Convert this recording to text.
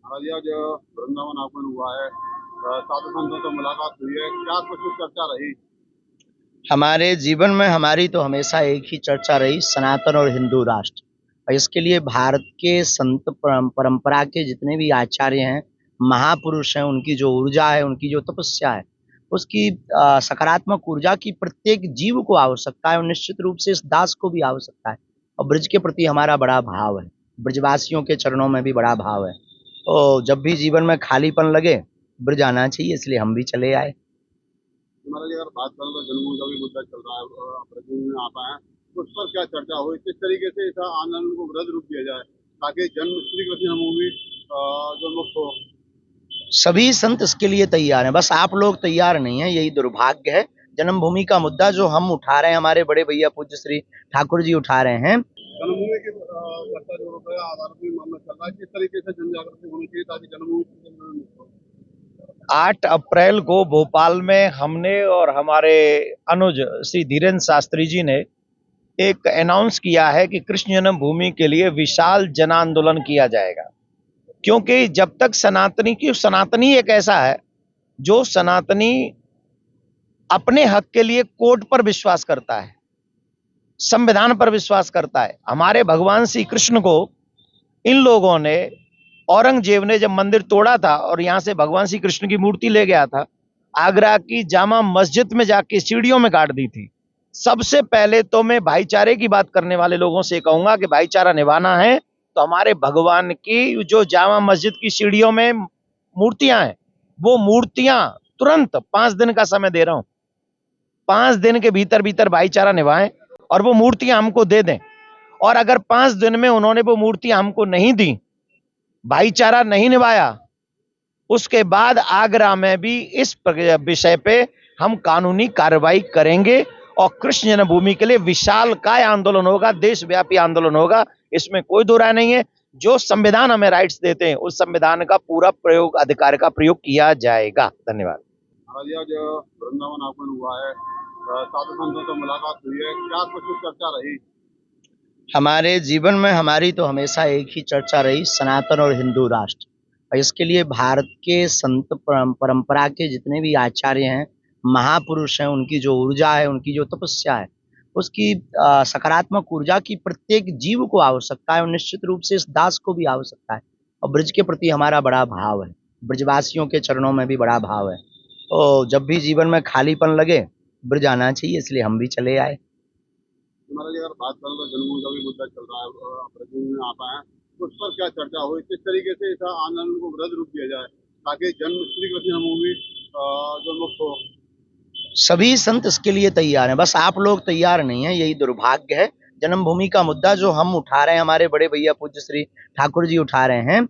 महाराज आज वृंदावन आगमन हुआ है। साधु संतों से मुलाकात हुई है, क्या कुछ चर्चा रही? हमारे जीवन में हमारी तो हमेशा एक ही चर्चा रही, सनातन और हिंदू राष्ट्र। और इसके लिए भारत के संत परंपरा के जितने भी आचार्य हैं, महापुरुष हैं, उनकी जो ऊर्जा है, उनकी जो तपस्या है, उसकी सकारात्मक ऊर्जा की प्रत्येक जीव को आवश्यकता है और निश्चित रूप से इस दास को भी आवश्यकता है। और ब्रज के प्रति हमारा बड़ा भाव है, ब्रजवासियों के चरणों में भी बड़ा भाव है। तो जब भी जीवन में खालीपन लगे, ब्रज आना चाहिए, इसलिए हम भी चले आए। महाराज अगर बात करें तो जन्मभूमि का भी मुद्दा चल रहा है, ब्रज में आप आए हैं, तो उस पर क्या चर्चा हुई, किस तरीके से इस आंदोलन को व्रत रूप दिया जाए ताकि जन्म श्री कृष्ण जन्मभूमि जो मुक्त हो? सभी संत इसके लिए तैयार हैं, बस आप लोग तैयार नहीं हैं, यही दुर्भाग्य है। जन्मभूमि का मुद्दा जो हम उठा रहे हैं, हमारे बड़े भैया पूज्य श्री ठाकुर जी उठा रहे हैं। जन्मभूमि की चर्चा जो रुपया आधार पर मामला चल रहा है, किस तरीके से जन जागृति होनी चाहिए ताकि जन्मभूमि मुक्त हो? 8 अप्रैल को भोपाल में हमने और हमारे अनुज श्री धीरेन्द्र शास्त्री जी ने एक अनाउंस किया है कि कृष्ण जन्मभूमि के लिए विशाल जन आंदोलन किया जाएगा। क्योंकि जब तक सनातनी एक ऐसा है जो सनातनी अपने हक के लिए कोर्ट पर विश्वास करता है, संविधान पर विश्वास करता है। हमारे भगवान श्री कृष्ण को इन लोगों ने, औरंगजेब ने जब मंदिर तोड़ा था और यहाँ से भगवान श्री कृष्ण की मूर्ति ले गया था, आगरा की जामा मस्जिद में जाके सीढ़ियों में गाड़ दी थी। सबसे पहले तो मैं भाईचारे की बात करने वाले लोगों से कहूंगा कि भाईचारा निभाना है तो हमारे भगवान की जो जामा मस्जिद की सीढ़ियों में मूर्तियां हैं, वो मूर्तियां तुरंत 5 दिन का समय दे रहा हूं, 5 दिन के भीतर भीतर भाईचारा निभाएं और वो मूर्तियां हमको दे दें। और अगर 5 दिन में उन्होंने वो मूर्तियां हमको नहीं दी, भाईचारा नहीं निभाया, उसके बाद आगरा में भी इस विषय पे हम कानूनी कार्रवाई करेंगे और कृष्ण जन्मभूमि के लिए विशालकाय आंदोलन होगा, देशव्यापी आंदोलन होगा। इसमें कोई दो राय नहीं है। जो संविधान हमें राइट्स देते हैं, उस संविधान का पूरा प्रयोग, अधिकार का प्रयोग किया जाएगा। धन्यवाद। महाराज आज वृंदावन आगमन हुआ है। साधु संतों से मुलाकात हुई है, क्या कुछ चर्चा रही? हमारे जीवन में हमारी तो हमेशा एक ही चर्चा रही, सनातन और हिंदू राष्ट्र। और इसके लिए भारत के संत परंपरा के जितने भी आचार्य हैं, महापुरुष हैं, उनकी जो ऊर्जा है, उनकी जो तपस्या है, उसकी सकारात्मक ऊर्जा की प्रत्येक जीव को आवश्यकता है और निश्चित रूप से इस दास को भी आवश्यकता है। और ब्रज के प्रति हमारा बड़ा भाव है, ब्रजवासियों के चरणों में भी बड़ा भाव है। तो जब भी जीवन में खालीपन लगे, ब्रज आना चाहिए, इसलिए हम भी चले आए। महाराज अगर बात करें तो जन्मभूमि का भी मुद्दा चल रहा है, ब्रज में आप आए हैं, तो उस पर क्या चर्चा हुई, किस तरीके से इस आंदोलन को व्रत रूप दिया जाए ताकि जन्म श्री कृष्ण जन्मभूमि जो मुक्त हो? सभी संत इसके लिए तैयार हैं, बस आप लोग तैयार नहीं हैं, यही दुर्भाग्य है। जन्मभूमि का मुद्दा जो हम उठा रहे हैं, हमारे बड़े भैया पूज्य श्री ठाकुर जी उठा रहे हैं।